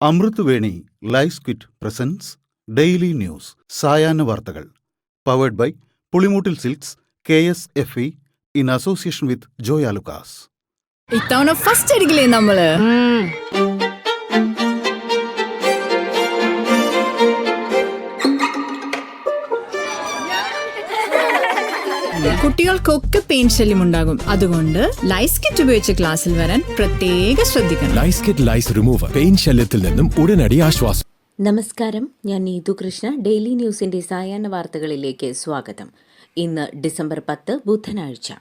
അമൃത് Veni life quit presents daily news സായാഹ്ന വാർത്തകൾ powered by Pulimoottil silks KSFE in association with Joyalukkas. ഇത്തവണ first അടിക്കില്ലേ നമ്മള്? കുട്ടികൾക്കൊക്കെ പെയിൻ ശല്യം ഉണ്ടാകും. അതുകൊണ്ട് ലൈസ് കിറ്റ് ഉപയോഗിച്ച് ക്ലാസ്സിൽ വരാൻ പ്രത്യേക ശ്രദ്ധിക്കണം. ലൈസ് കിറ്റ് ലൈസ് റിമൂവർ പെയിൻ ശല്യത്തിൽ നിന്നും ഉടനടി ആശ്വാസം. നമസ്കാരം, ഞാൻ നീതു കൃഷ്ണ. ഡെയിലി ന്യൂസിന്റെ സായാഹ്ന വാർത്തകളിലേക്ക് സ്വാഗതം. ഇന്ന് ഡിസംബർ 10 ബുധനാഴ്ച.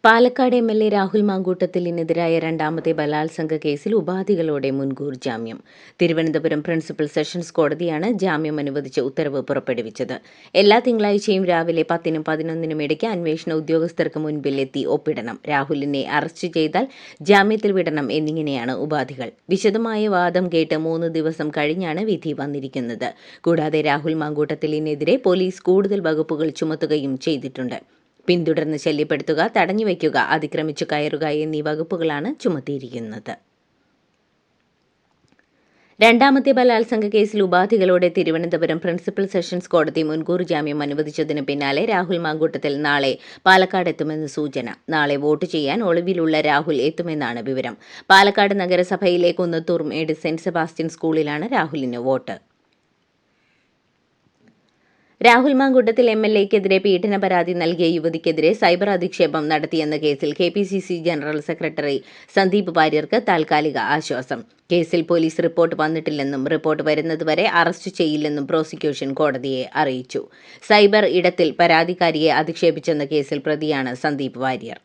പാലക്കാട് MLA രാഹുൽ മാങ്കൂട്ടത്തിലിനെതിരായ രണ്ടാമത്തെ ബലാത്സംഗ കേസിൽ ഉപാധികളോടെ മുൻകൂർ ജാമ്യം. തിരുവനന്തപുരം പ്രിൻസിപ്പൽ സെഷൻസ് കോടതിയാണ് ജാമ്യം അനുവദിച്ച് ഉത്തരവ് പുറപ്പെടുവിച്ചത്. എല്ലാ തിങ്കളാഴ്ചയും രാവിലെ 10-നും 11-നും ഇടയ്ക്ക് അന്വേഷണ ഉദ്യോഗസ്ഥർക്ക് മുൻപിൽ എത്തി ഒപ്പിടണം. രാഹുലിനെ അറസ്റ്റ് ചെയ്താൽ ജാമ്യത്തിൽ വിടണം എന്നിങ്ങനെയാണ് ഉപാധികൾ. വിശദമായ വാദം കേട്ട് 3 ദിവസം കഴിഞ്ഞാണ് വിധി വന്നിരിക്കുന്നത്. കൂടാതെ രാഹുൽ മാങ്കൂട്ടത്തിലിനെതിരെ പോലീസ് കൂടുതൽ വകുപ്പുകൾ ചുമത്തുകയും ചെയ്തിട്ടുണ്ട്. പിന്തുടർന്ന് ശല്യപ്പെടുത്തുക, തടഞ്ഞുവയ്ക്കുക, അതിക്രമിച്ചു കയറുക എന്നീ വകുപ്പുകളാണ് ചുമത്തിയിരിക്കുന്നത്. രണ്ടാമത്തെ ബലാത്സംഗ കേസിൽ ഉപാധികളോടെ തിരുവനന്തപുരം പ്രിൻസിപ്പൽ സെഷൻസ് കോടതി മുൻകൂർ ജാമ്യം അനുവദിച്ചതിന് പിന്നാലെ രാഹുൽ മാങ്കൂട്ടത്തിൽ നാളെ പാലക്കാട് എത്തുമെന്ന് സൂചന. നാളെ വോട്ട് ചെയ്യാൻ ഒളിവിലുള്ള രാഹുൽ എത്തുമെന്നാണ് വിവരം. പാലക്കാട് നഗരസഭയിലെ കുന്നത്തൂർ മേട് സെന്റ് സെബാസ്റ്റ്യൻ സ്കൂളിലാണ് രാഹുലിന് വോട്ട്. രാഹുൽ മാങ്കൂട്ടത്തിൽ MLAക്കെതിരെ പീഡന പരാതി നൽകിയ യുവതിക്കെതിരെ സൈബർ അധിക്ഷേപം നടത്തിയെന്ന കേസിൽ KPCC ജനറൽ സെക്രട്ടറി സന്ദീപ് വാര്യർക്ക് താൽക്കാലിക ആശ്വാസം. കേസിൽ പോലീസ് റിപ്പോർട്ട് വന്നിട്ടില്ലെന്നും റിപ്പോർട്ട് വരുന്നതുവരെ അറസ്റ്റ് ചെയ്യില്ലെന്നും പ്രോസിക്യൂഷൻ കോടതിയെ അറിയിച്ചു. സൈബർ ഇടത്തിൽ പരാതിക്കാരിയെ അധിക്ഷേപിച്ചെന്ന കേസിൽ പ്രതിയാണ് സന്ദീപ് വാര്യർ.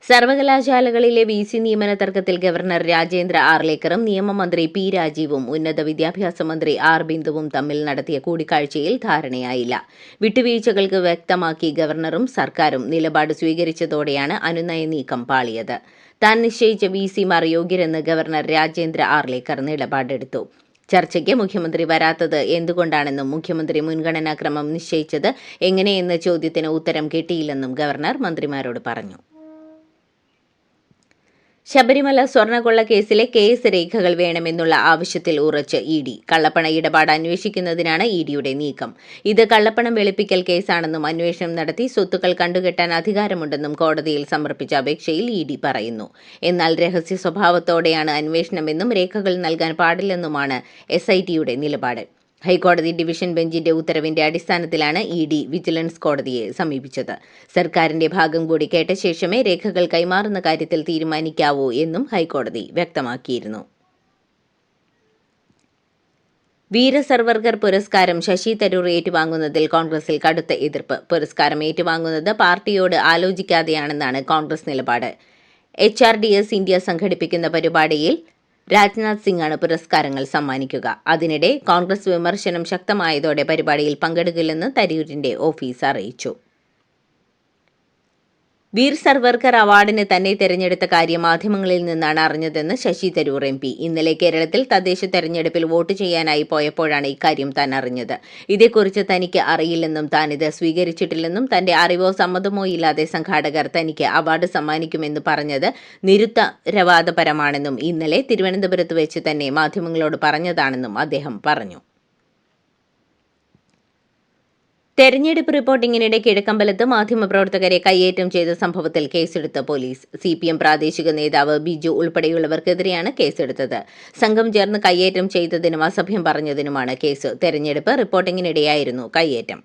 സർവകലാശാലകളിലെ VC നിയമന തർക്കത്തിൽ ഗവർണർ രാജേന്ദ്ര ആർലേക്കറും നിയമമന്ത്രി P രാജീവും ഉന്നത വിദ്യാഭ്യാസ മന്ത്രി R ബിന്ദുവും തമ്മിൽ നടത്തിയ കൂടിക്കാഴ്ചയിൽ ധാരണയായില്ല. വിട്ടുവീഴ്ചകൾക്ക് വ്യക്തമാക്കി ഗവർണറും സർക്കാരും നിലപാട് സ്വീകരിച്ചതോടെയാണ് അനുനയ നീക്കം പാളിയത്. താൻ നിശ്ചയിച്ച VCമാർ യോഗ്യരെന്ന് ഗവർണർ രാജേന്ദ്ര ആർലേക്കർ നിലപാടെടുത്തു. ചർച്ചയ്ക്ക് മുഖ്യമന്ത്രി വരാത്തത് എന്തുകൊണ്ടാണെന്നും മുഖ്യമന്ത്രി മുൻഗണനാക്രമം നിശ്ചയിച്ചത് എങ്ങനെയെന്ന ചോദ്യത്തിന് ഉത്തരം കിട്ടിയില്ലെന്നും ഗവർണർ മന്ത്രിമാരോട് പറഞ്ഞു. ശബരിമല സ്വർണ്ണക്കൊള്ള കേസിലെ കേസ് രേഖകൾ വേണമെന്നുള്ള ആവശ്യത്തിൽ ഉറച്ച് ED. കള്ളപ്പണ ഇടപാട് അന്വേഷിക്കുന്നതിനാണ് EDയുടെ നീക്കം. ഇത് കള്ളപ്പണം വെളുപ്പിക്കൽ കേസാണെന്നും അന്വേഷണം നടത്തി സ്വത്തുക്കൾ കണ്ടുകെട്ടാൻ അധികാരമുണ്ടെന്നും കോടതിയിൽ സമർപ്പിച്ച അപേക്ഷയിൽ ED പറയുന്നു. എന്നാൽ രഹസ്യ സ്വഭാവത്തോടെയാണ് അന്വേഷണമെന്നും രേഖകൾ നൽകാൻ പാടില്ലെന്നുമാണ് SITയുടെ നിലപാട്. ഹൈക്കോടതി ഡിവിഷൻ ബെഞ്ചിന്റെ ഉത്തരവിന്റെ അടിസ്ഥാനത്തിലാണ് ED വിജിലൻസ് കോടതിയെ സമീപിച്ചത്. സർക്കാരിന്റെ ഭാഗം കൂടി കേട്ട ശേഷമേ രേഖകൾ കൈമാറുന്ന കാര്യത്തിൽ തീരുമാനിക്കാവൂ എന്നും ഹൈക്കോടതി വ്യക്തമാക്കിയിരുന്നു. വീര സർവർഗർ പുരസ്കാരം ശശി തരൂർ ഏറ്റുവാങ്ങുന്നതിൽ കോൺഗ്രസിൽ കടുത്ത എതിർപ്പ്. പുരസ്കാരം ഏറ്റുവാങ്ങുന്നത് പാർട്ടിയോട് ആലോചിക്കാതെയാണെന്നാണ് കോൺഗ്രസ് നിലപാട്. HRDS ഇന്ത്യ സംഘടിപ്പിക്കുന്ന പരിപാടിയിൽ രാജ്നാഥ് സിംഗാണ് പുരസ്കാരങ്ങൾ സമ്മാനിക്കുക. അതിനിടെ കോൺഗ്രസ് വിമർശനം ശക്തമായതോടെ പരിപാടിയിൽ പങ്കെടുക്കില്ലെന്ന് തരൂരിന്റെ ഓഫീസ് അറിയിച്ചു. വീർ സർവർക്കർ അവാർഡിന് തന്നെ തെരഞ്ഞെടുത്ത കാര്യം മാധ്യമങ്ങളിൽ നിന്നാണ് അറിഞ്ഞതെന്ന് ശശി തരൂർ MP. ഇന്നലെ കേരളത്തിൽ തദ്ദേശ തെരഞ്ഞെടുപ്പിൽ വോട്ട് ചെയ്യാനായി പോയപ്പോഴാണ് ഇക്കാര്യം താൻ അറിഞ്ഞത്. ഇതേക്കുറിച്ച് തനിക്ക് അറിയില്ലെന്നും താനിത് സ്വീകരിച്ചിട്ടില്ലെന്നും തന്റെ അറിവോ സമ്മതമോ ഇല്ലാതെ സംഘാടകർ തനിക്ക് അവാർഡ് സമ്മാനിക്കുമെന്ന് പറഞ്ഞത് നിരുത്തരവാദപരമാണെന്നും ഇന്നലെ തിരുവനന്തപുരത്ത് വെച്ച് തന്നെ മാധ്യമങ്ങളോട് പറഞ്ഞതാണെന്നും അദ്ദേഹം പറഞ്ഞു. തെരഞ്ഞെടുപ്പ് റിപ്പോർട്ടിങ്ങിനിടെ കിഴക്കമ്പലത്ത് മാധ്യമപ്രവർത്തകരെ കയ്യേറ്റം ചെയ്ത സംഭവത്തിൽ കേസെടുത്ത പോലീസ്. CPM പ്രാദേശിക നേതാവ് ബിജു ഉൾപ്പെടെയുള്ളവർക്കെതിരെയാണ് കേസെടുത്തത്. സംഘം ചേർന്ന് കയ്യേറ്റം ചെയ്തതിനും അസഭ്യം പറഞ്ഞതിനുമാണ് കേസ്. തെരഞ്ഞെടുപ്പ് റിപ്പോർട്ടിങ്ങിനിടെയായിരുന്നു കയ്യേറ്റം.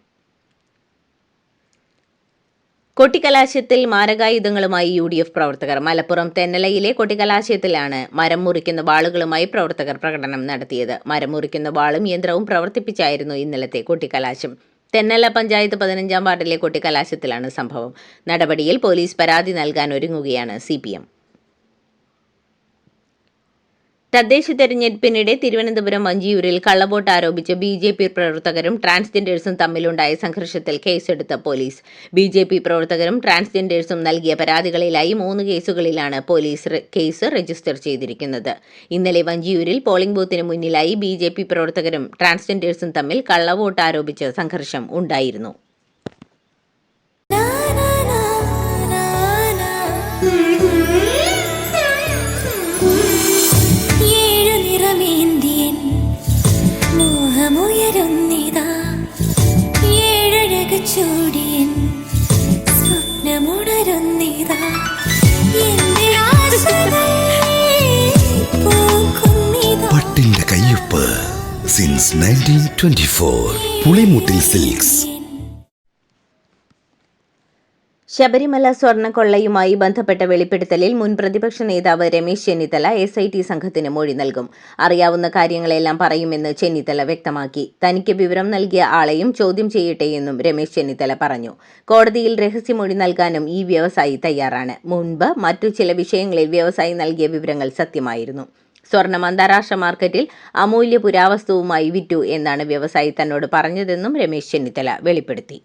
കൊട്ടിക്കലാശത്തിൽ മാരകായുധങ്ങളുമായി UDF പ്രവർത്തകർ. മലപ്പുറം തെന്നലയിലെ കൊട്ടിക്കലാശത്തിലാണ് മരം മുറിക്കുന്ന വാളുകളുമായി പ്രവർത്തകർ പ്രകടനം നടത്തിയത്. മരം മുറിക്കുന്ന വാളും യന്ത്രവും പ്രവർത്തിപ്പിച്ചായിരുന്നു ഇന്നലത്തെ കൊട്ടിക്കലാശം. തെന്നല പഞ്ചായത്ത് 15-ാം വാർഡിലെ കൊട്ടിക്കലാശത്തിലാണ് സംഭവം. നടപടിയിൽ പോലീസ് പരാതി നൽകാൻ ഒരുങ്ങുകയാണ് CPM. തദ്ദേശ തെരഞ്ഞെടുപ്പിനിടെ തിരുവനന്തപുരം വഞ്ചിയൂരിൽ കള്ളവോട്ട് ആരോപിച്ച് BJP പ്രവർത്തകരും ട്രാൻസ്ജെൻഡേഴ്സും തമ്മിലുണ്ടായ സംഘർഷത്തിൽ കേസെടുത്ത പോലീസ്. BJP പ്രവർത്തകരും ട്രാൻസ്ജെൻഡേഴ്സും നൽകിയ പരാതികളിലായി 3 കേസുകളിലാണ് പോലീസ് കേസ് രജിസ്റ്റർ ചെയ്തിരിക്കുന്നത്. ഇന്നലെ വഞ്ചിയൂരിൽ പോളിംഗ് ബൂത്തിന് മുന്നിലായി BJP പ്രവർത്തകരും ട്രാൻസ്ജെൻഡേഴ്സും തമ്മിൽ കള്ളവോട്ട് ആരോപിച്ച് സംഘർഷം ഉണ്ടായിരുന്നു. since 1924. പുളിമൂട്ടിൽ സിൽക്സ്. ശബരിമല സ്വർണ്ണക്കൊള്ളയുമായി ബന്ധപ്പെട്ട വെളിപ്പെടുത്തലിൽ മുൻ പ്രതിപക്ഷ നേതാവ് രമേശ് ചെന്നിത്തല SIT സംഘത്തിന് മൊഴി നൽകും. അറിയാവുന്ന കാര്യങ്ങളെല്ലാം പറയുമെന്ന് ചെന്നിത്തല വ്യക്തമാക്കി. തനിക്ക് വിവരം നൽകിയ ആളെയും ചോദ്യം ചെയ്യട്ടെയെന്നും രമേശ് ചെന്നിത്തല പറഞ്ഞു. കോടതിയിൽ രഹസ്യമൊഴി നൽകാനും ഈ വ്യവസായി തയ്യാറാണ്. മുൻപ് മറ്റു ചില വിഷയങ്ങളിൽ വ്യവസായി നൽകിയ വിവരങ്ങൾ സത്യമായിരുന്നു. സ്വർണം അന്താരാഷ്ട്ര മാർക്കറ്റിൽ അമൂല്യ പുരാവസ്തുവുമായി വിറ്റു എന്നാണ് വ്യവസായി തന്നോട് പറഞ്ഞതെന്നും രമേശ് ചെന്നിത്തല വെളിപ്പെടുത്തി.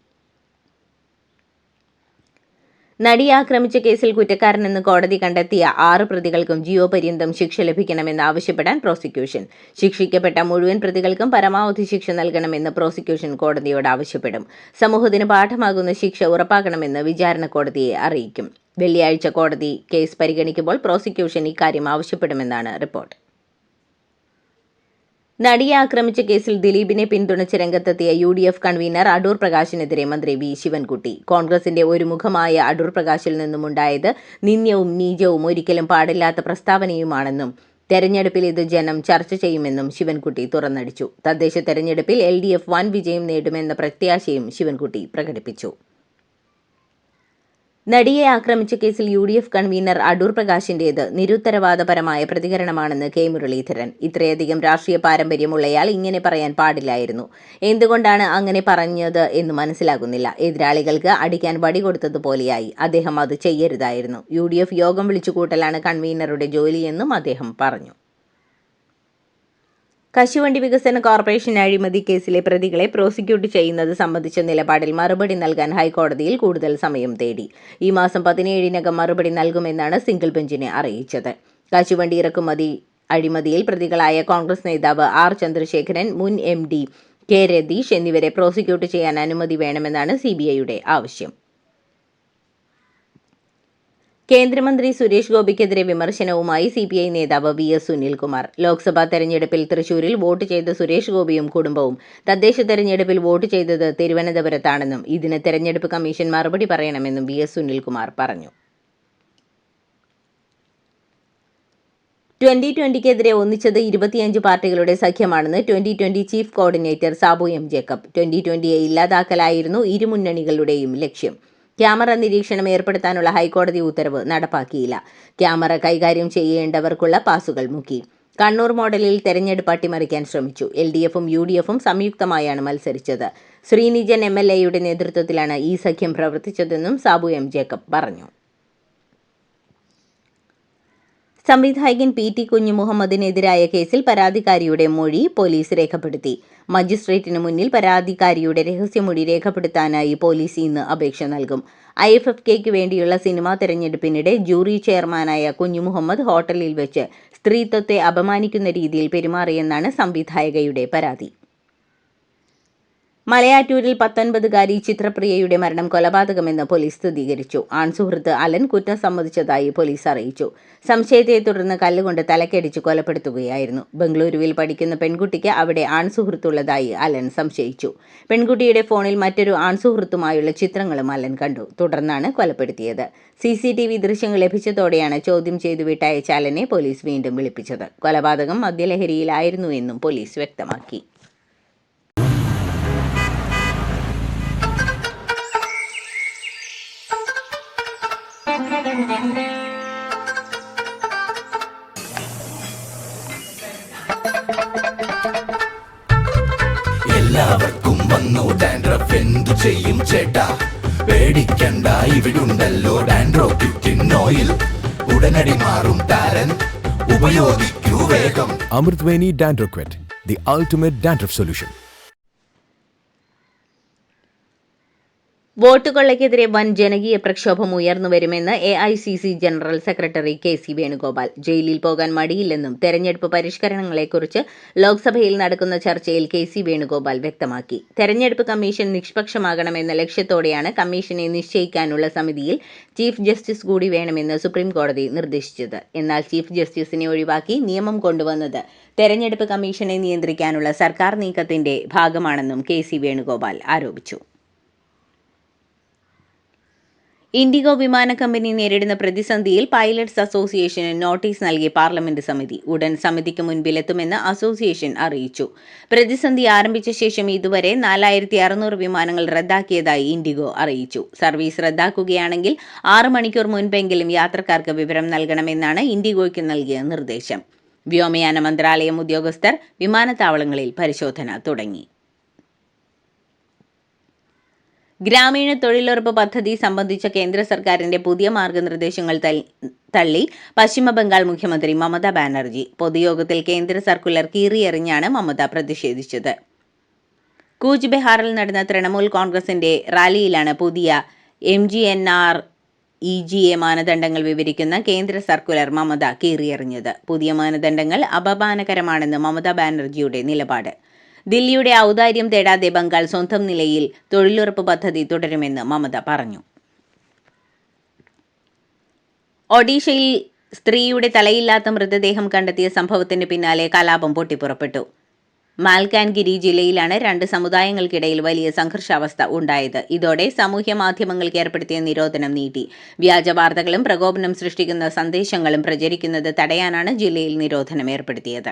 നടിയെ ആക്രമിച്ച കേസിൽ കുറ്റക്കാരനെന്ന് കോടതി കണ്ടെത്തിയ 6 പ്രതികൾക്കും ജീവപര്യന്തം ശിക്ഷ ലഭിക്കണമെന്ന് ആവശ്യപ്പെടാൻ പ്രോസിക്യൂഷൻ. ശിക്ഷിക്കപ്പെട്ട മുഴുവൻ പ്രതികൾക്കും പരമാവധി ശിക്ഷ നൽകണമെന്ന് പ്രോസിക്യൂഷൻ കോടതിയോട് ആവശ്യപ്പെടും. സമൂഹത്തിന് പാഠമാകുന്ന ശിക്ഷ ഉറപ്പാക്കണമെന്ന് വിചാരണ കോടതിയെ അറിയിക്കും. വെള്ളിയാഴ്ച കോടതി കേസ് പരിഗണിക്കുമ്പോൾ പ്രോസിക്യൂഷൻ ഇക്കാര്യം ആവശ്യപ്പെടുമെന്നാണ് റിപ്പോർട്ട്. നടിയെ ആക്രമിച്ച കേസിൽ ദിലീപിനെ പിന്തുണച്ച് രംഗത്തെത്തിയ UDF കൺവീനർ അടൂർ പ്രകാശിനെതിരെ മന്ത്രി വി ശിവൻകുട്ടി. കോൺഗ്രസിന്റെ ഒരു മുഖമായ അടൂർ പ്രകാശിൽ നിന്നുമുണ്ടായത് നിന്ദ്യവും നീചവും ഒരിക്കലും പാടില്ലാത്ത പ്രസ്താവനയുമാണെന്നും തെരഞ്ഞെടുപ്പിൽ ഇത് ജനം ചർച്ച ചെയ്യുമെന്നും ശിവൻകുട്ടി തുറന്നടിച്ചു. തദ്ദേശ തെരഞ്ഞെടുപ്പിൽ LDF വൻ വിജയം നേടുമെന്ന പ്രത്യാശയും ശിവൻകുട്ടി പ്രകടിപ്പിച്ചു. നടിയെ ആക്രമിച്ച കേസിൽ UDF കൺവീനർ അടൂർ പ്രകാശിന്റേത് നിരുത്തരവാദപരമായ പ്രതികരണമാണെന്ന് K മുരളീധരൻ. ഇത്രയധികം രാഷ്ട്രീയ പാരമ്പര്യമുള്ളയാൾ ഇങ്ങനെ പറയാൻ പാടില്ലായിരുന്നു. എന്തുകൊണ്ടാണ് അങ്ങനെ പറഞ്ഞത് എന്ന് മനസ്സിലാകുന്നില്ല. എതിരാളികൾക്ക് അടിക്കാൻ വടി കൊടുത്തതുപോലെയായി. അദ്ദേഹം അത് ചെയ്യരുതായിരുന്നു. UDF യോഗം വിളിച്ചുകൂട്ടലാണ് കൺവീനറുടെ ജോലിയെന്നും അദ്ദേഹം പറഞ്ഞു. കശുവണ്ടി വികസന കോർപ്പറേഷൻ അഴിമതി കേസിലെ പ്രതികളെ പ്രോസിക്യൂട്ട് ചെയ്യുന്നത് സംബന്ധിച്ച നിലപാടിൽ മറുപടി നൽകാൻ ഹൈക്കോടതിയിൽ കൂടുതൽ സമയം തേടി. ഈ മാസം 17-നകം മറുപടി നൽകുമെന്നാണ് സിംഗിൾ ബെഞ്ചിനെ അറിയിച്ചത്. കശുവണ്ടി ഇറക്കുമതി അഴിമതിയിൽ പ്രതികളായ കോൺഗ്രസ് നേതാവ് R ചന്ദ്രശേഖരൻ, മുൻ MD K രതീഷ് എന്നിവരെ പ്രോസിക്യൂട്ട് ചെയ്യാൻ അനുമതി വേണമെന്നാണ് CBIയുടെ ആവശ്യം. കേന്ദ്രമന്ത്രി സുരേഷ് ഗോപിക്കെതിരെ വിമർശനവുമായി CPI നേതാവ് VS സുനിൽകുമാർ. ലോക്സഭാ തെരഞ്ഞെടുപ്പിൽ തൃശൂരിൽ വോട്ട് ചെയ്ത സുരേഷ് ഗോപിയും കുടുംബവും തദ്ദേശ തെരഞ്ഞെടുപ്പിൽ വോട്ട് ചെയ്തത് തിരുവനന്തപുരത്താണെന്നും ഇതിന് തെരഞ്ഞെടുപ്പ് കമ്മീഷൻ മറുപടി പറയണമെന്നും VS സുനിൽകുമാർ പറഞ്ഞു. 2020-ക്കെതിരെ ഒന്നിച്ചത് 25 പാർട്ടികളുടെ സഖ്യമാണെന്ന് 2020 chief coordinator Sabu M Jacob. 2020-യെ ഇല്ലാതാക്കലായിരുന്നു ഇരു മുന്നണികളുടെയും ലക്ഷ്യം. ക്യാമറ നിരീക്ഷണം ഏർപ്പെടുത്താനുള്ള ഹൈക്കോടതി ഉത്തരവ് നടപ്പാക്കിയില്ല. ക്യാമറ കൈകാര്യം ചെയ്യേണ്ടവർക്കുള്ള പാസുകൾ മുക്കി. കണ്ണൂർ മോഡലിൽ തെരഞ്ഞെടുപ്പ് അട്ടിമറിക്കാൻ ശ്രമിച്ചു. LDFും UDFും സംയുക്തമായാണ് മത്സരിച്ചത്. ശ്രീനിജൻ MLAയുടെ നേതൃത്വത്തിലാണ് ഈ സഖ്യം പ്രവർത്തിച്ചതെന്നും സാബു M ജേക്കബ് പറഞ്ഞു. സംവിധായകൻ PT കുഞ്ഞുമുഹമ്മദിനെതിരായ കേസിൽ പരാതിക്കാരിയുടെ മൊഴി പോലീസ് രേഖപ്പെടുത്തി. മജിസ്ട്രേറ്റിന് മുന്നിൽ പരാതിക്കാരിയുടെ രഹസ്യമൊഴി രേഖപ്പെടുത്താനായി പോലീസ് ഇന്ന് അപേക്ഷ നൽകും. IFFKയ്ക്ക് വേണ്ടിയുള്ള സിനിമാ തെരഞ്ഞെടുപ്പിനിടെ ജൂറി ചെയർമാനായ കുഞ്ഞുമുഹമ്മദ് ഹോട്ടലിൽ വെച്ച് സ്ത്രീത്വത്തെ അപമാനിക്കുന്ന രീതിയിൽ പെരുമാറിയെന്നാണ് സംവിധായകയുടെ പരാതി. മലയാറ്റൂരിൽ 19-കാരി ചിത്രപ്രിയയുടെ മരണം കൊലപാതകമെന്ന് പോലീസ് സ്ഥിരീകരിച്ചു. ആൺസുഹൃത്ത് അലൻ കുറ്റം സമ്മതിച്ചതായി പോലീസ് അറിയിച്ചു. സംശയത്തെ തുടർന്ന് കല്ലുകൊണ്ട് തലക്കടിച്ച് കൊലപ്പെടുത്തുകയായിരുന്നു. ബംഗളൂരുവിൽ പഠിക്കുന്ന പെൺകുട്ടിക്ക് അവിടെ ആൺസുഹൃത്തുള്ളതായി അലൻ സംശയിച്ചു. പെൺകുട്ടിയുടെ ഫോണിൽ മറ്റൊരു ആൺസുഹൃത്തുമായുള്ള ചിത്രങ്ങളും അലൻ കണ്ടു. തുടർന്നാണ് കൊലപ്പെടുത്തിയത്. CCTV ദൃശ്യങ്ങൾ ലഭിച്ചതോടെയാണ് ചോദ്യം ചെയ്തു വിട്ടയച്ച അലനെ പോലീസ് വീണ്ടും വിളിപ്പിച്ചത്. കൊലപാതകം മദ്യലഹരിയിലായിരുന്നു എന്നും പോലീസ് വ്യക്തമാക്കി. എല്ലാവർക്കും വന്നു ഡാൻഡ്രഫ്, എന്തു ചെയ്യും ചേട്ടാ? പേടിക്കണ്ട, ഇവിടുണ്ടല്ലോ ഡാൻഡ്രോക്വിറ്റിൻ ഓയിൽ. ഉടനടി മാറും താരൻ, ഉപയോഗിക്കൂ വേഗം. Amrutweni Dandruff, the ultimate dandruff solution. വോട്ട് കൊള്ളയ്ക്കെതിരെ വൻ ജനകീയ പ്രക്ഷോഭം ഉയർന്നുവരുമെന്ന് AICC general secretary KC Venugopal. ജയിലിൽ പോകാൻ മടിയില്ലെന്നും തെരഞ്ഞെടുപ്പ് പരിഷ്കരണങ്ങളെക്കുറിച്ച് ലോക്സഭയിൽ നടക്കുന്ന ചർച്ചയിൽ KC വേണുഗോപാൽ വ്യക്തമാക്കി. തെരഞ്ഞെടുപ്പ് കമ്മീഷൻ നിഷ്പക്ഷമാകണമെന്ന ലക്ഷ്യത്തോടെയാണ് കമ്മീഷനെ നിശ്ചയിക്കാനുള്ള സമിതിയിൽ ചീഫ് ജസ്റ്റിസ് കൂടി വേണമെന്ന് സുപ്രീം കോടതി നിർദ്ദേശിച്ചത്. എന്നാൽ ചീഫ് ജസ്റ്റിസിനെ ഒഴിവാക്കി നിയമം കൊണ്ടുവന്നത് തെരഞ്ഞെടുപ്പ് കമ്മീഷനെ നിയന്ത്രിക്കാനുള്ള സർക്കാർ നീക്കത്തിന്റെ ഭാഗമാണെന്നും KC വേണുഗോപാൽ ആരോപിച്ചു. ഇൻഡിഗോ വിമാന കമ്പനി നേരിടുന്ന പ്രതിസന്ധിയിൽ പൈലറ്റ്സ് അസോസിയേഷന് നോട്ടീസ് നൽകി പാർലമെന്റ് സമിതി. ഉടൻ സമിതിക്ക് മുൻപിലെത്തുമെന്ന് അസോസിയേഷൻ അറിയിച്ചു. പ്രതിസന്ധി ആരംഭിച്ച ശേഷം ഇതുവരെ 4600 വിമാനങ്ങൾ റദ്ദാക്കിയതായി ഇൻഡിഗോ അറിയിച്ചു. സർവീസ് റദ്ദാക്കുകയാണെങ്കിൽ 6 മണിക്കൂർ മുൻപെങ്കിലും യാത്രക്കാർക്ക് വിവരം നൽകണമെന്നാണ് ഇൻഡിഗോയ്ക്ക് നൽകിയ നിർദ്ദേശം. വ്യോമയാന മന്ത്രാലയം ഉദ്യോഗസ്ഥർ വിമാനത്താവളങ്ങളിൽ പരിശോധന തുടങ്ങി. ഗ്രാമീണ തൊഴിലുറപ്പ് പദ്ധതി സംബന്ധിച്ച കേന്ദ്ര സർക്കാരിന്റെ പുതിയ മാർഗനിർദ്ദേശങ്ങൾ തള്ളി പശ്ചിമബംഗാൾ മുഖ്യമന്ത്രി മമതാ ബാനർജി. പൊതുയോഗത്തിൽ കേന്ദ്ര സർക്കുലർ കീറിയെറിഞ്ഞാണ് മമത പ്രതിഷേധിച്ചത്. കൂച്ച് ബെഹാറിൽ നടന്ന തൃണമൂൽ കോൺഗ്രസിന്റെ റാലിയിലാണ് പുതിയ MGNREGA മാനദണ്ഡങ്ങൾ വിവരിക്കുന്ന കേന്ദ്ര സർക്കുലർ മമത കീറിയെറിഞ്ഞത്. പുതിയ മാനദണ്ഡങ്ങൾ അപമാനകരമാണെന്ന് മമതാ ബാനർജിയുടെ നിലപാട്. ദില്ലിയുടെ ഔദാര്യം തേടാതെ ബംഗാൾ സ്വന്തം നിലയിൽ തൊഴിലുറപ്പ് പദ്ധതി തുടരുമെന്ന് മമത പറഞ്ഞു. ഒഡീഷയിൽ സ്ത്രീയുടെ തലയില്ലാത്ത മൃതദേഹം കണ്ടെത്തിയ സംഭവത്തിന് പിന്നാലെ കലാപം പൊട്ടിപ്പുറപ്പെട്ടു. മാൽക്കാൻഗിരി ജില്ലയിലാണ് 2 സമുദായങ്ങൾക്കിടയിൽ വലിയ സംഘർഷാവസ്ഥ ഉണ്ടായത്. ഇതോടെ സാമൂഹ്യ മാധ്യമങ്ങൾക്ക് ഏർപ്പെടുത്തിയ നിരോധനം നീട്ടി. വ്യാജ വാർത്തകളും പ്രകോപനം സൃഷ്ടിക്കുന്ന സന്ദേശങ്ങളും പ്രചരിക്കുന്നത് തടയാനാണ് ജില്ലയിൽ നിരോധനം ഏർപ്പെടുത്തിയത്.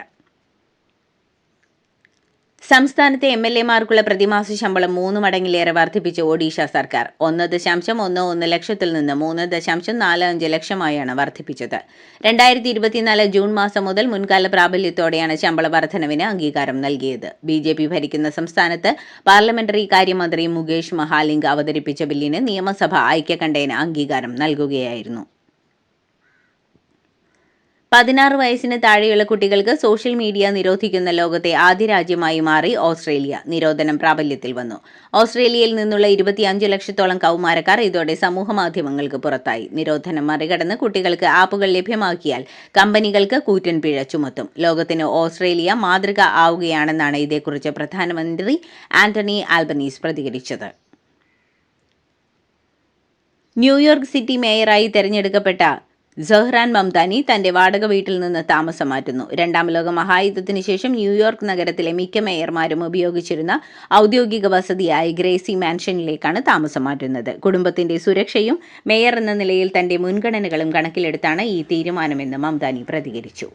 സംസ്ഥാനത്തെ MLA-മാർക്കുള്ള പ്രതിമാസ ശമ്പളം 3 മടങ്ങിലേറെ വർദ്ധിപ്പിച്ച് ഒഡീഷ സർക്കാർ. 1.11 ലക്ഷത്തിൽ നിന്ന് 3.45 ലക്ഷമായാണ് വർദ്ധിപ്പിച്ചത്. 2024 ജൂൺ മാസം മുതൽ മുൻകാല പ്രാബല്യത്തോടെയാണ് ശമ്പള വർധനവിന് അംഗീകാരം നൽകിയത്. BJP ഭരിക്കുന്ന സംസ്ഥാനത്ത് പാർലമെന്ററി കാര്യമന്ത്രി മുകേഷ് മഹാലിംഗ് അവതരിപ്പിച്ച ബില്ലിന് നിയമസഭ ഐക്യകണ്ഠേന അംഗീകാരം നൽകുകയായിരുന്നു. 16 വയസ്സിന് താഴെയുള്ള കുട്ടികൾക്ക് സോഷ്യൽ മീഡിയ നിരോധിക്കുന്ന ലോകത്തെ ആദ്യ രാജ്യമായി മാറി ഓസ്ട്രേലിയ. നിരോധനം പ്രാബല്യത്തിൽ വന്നു. ഓസ്ട്രേലിയയിൽ നിന്നുള്ള 25 ലക്ഷത്തോളം കൗമാരക്കാർ ഇതോടെ സമൂഹമാധ്യമങ്ങൾക്ക് പുറത്തായി. നിരോധനം മറികടന്ന് കുട്ടികൾക്ക് ആപ്പുകൾ ലഭ്യമാക്കിയാൽ കമ്പനികൾക്ക് കൂറ്റൻ പിഴ ചുമത്തും. ലോകത്തിന് ഓസ്ട്രേലിയ മാതൃക ആവുകയാണെന്നാണ് ഇതേക്കുറിച്ച് പ്രധാനമന്ത്രി ആന്റണി ആൽബനീസ് പ്രതികരിച്ചത്. ന്യൂയോർക്ക് സിറ്റി മേയറായി തെരഞ്ഞെടുക്കപ്പെട്ട സഹ്റാൻ മംദാനി തന്റെ വാടക വീട്ടിൽ നിന്ന് താമസം മാറ്റുന്നു. 2ാം ലോക മഹായുദ്ധത്തിന് ശേഷം ന്യൂയോർക്ക് നഗരത്തിലെ മിക്ക മേയർമാരും ഉപയോഗിച്ചിരുന്ന ഔദ്യോഗിക വസതിയായ ഗ്രേസി മാൻഷനിലേക്കാണ് താമസം മാറ്റുന്നത്. കുടുംബത്തിന്റെ സുരക്ഷയും മേയർ എന്ന നിലയിൽ തന്റെ മുൻഗണനകളും കണക്കിലെടുത്താണ് ഈ തീരുമാനമെന്ന് മംദാനി പ്രതികരിച്ചു.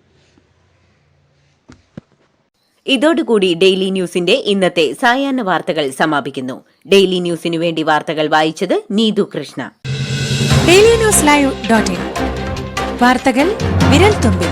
ഇതോടുകൂടി ഡെയിലി ന്യൂസിന്റെ ഇന്നത്തെ സായാഹ്ന വാർത്തകൾ സമാപിക്കുന്നു. ഡെയിലി ന്യൂസിനു വേണ്ടി വാർത്തകൾ വായിച്ചത് നീതു കൃഷ്ണ. DailyNewsLive.in വാർത്തകൾ വിരൽ തുമ്പിൽ.